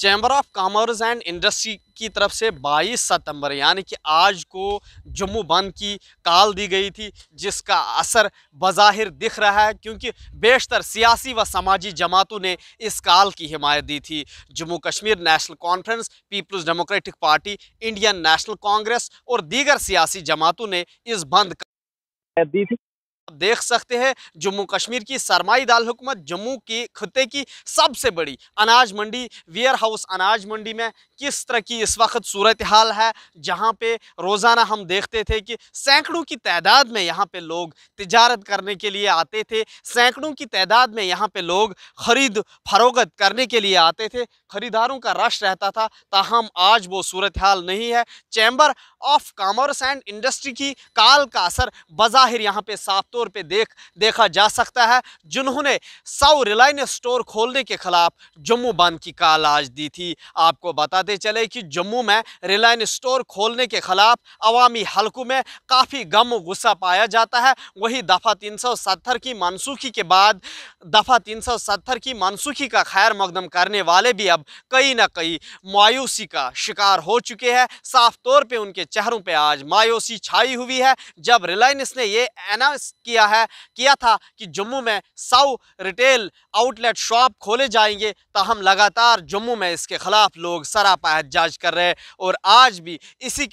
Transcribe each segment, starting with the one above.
Chamber of commerce and industry की तरफ से 22 सितंबर यानी कि आज को जम्मू बंद की काल दी गई थी, जिसका असर बज़ाहिर दिख रहा है क्योंकि बेशतर सियासी व समाजी जमातों ने इस काल की हिमायत दी थी। Jammu Kashmir National Conference, People's Democratic Party, Indian National Congress और दीगर सियासी जमातों ने इस बंद का दी थी। आप देख सकते हैं जम्मू कश्मीर की सरमाई दाल हुकूमत जम्मू के खत्ते की सबसे बड़ी अनाज मंडी वेयर हाउस अनाज मंडी में किस तरह की इस वक्त सूरत हाल है, जहां पे रोज़ाना हम देखते थे कि सैकड़ों की तादाद में यहाँ पे लोग तिजारत करने के लिए आते थे, सैकड़ों की तादाद में यहाँ पे लोग खरीद फरोख्त करने के लिए आते थे, खरीदारों का रश रहता था। ताहम आज वो सूरत हाल नहीं है। Chamber of commerce and industry की काल का असर बज़ाहिर यहाँ पे साफ तौर पे देखा जा सकता है, जिन्होंने 100 रिलायंस स्टोर खोलने के खिलाफ जम्मू बंद की काल आज दी थी। आपको बताते चले कि जम्मू में रिलायंस स्टोर खोलने के खिलाफ अवामी हलकों में काफ़ी गम गुस्सा पाया जाता है। वही दफ़ा 370 की मनसूखी के बाद दफ़ा 370 की मनसूखी का खैर मकदम करने वाले भी अब कहीं ना कहीं मायूसी का शिकार हो चुके हैं। साफ तौर पे उनके चेहरों पे आज मायूसी छाई हुई है जब रिलायंस ने ये अनाउंस किया था कि जम्मू में 100 रिटेल आउटलेट शॉप खोले जाएंगे। ताहम लगातार जम्मू में इसके खिलाफ लोग सरापा एहतजाज कर रहे हैं और आज भी इसी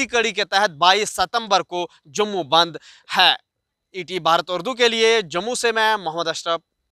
कड़ी के तहत 22 सितंबर को जम्मू बंद है। ईटी भारत उर्दू के लिए जम्मू से मैं मोहम्मद अशरफ।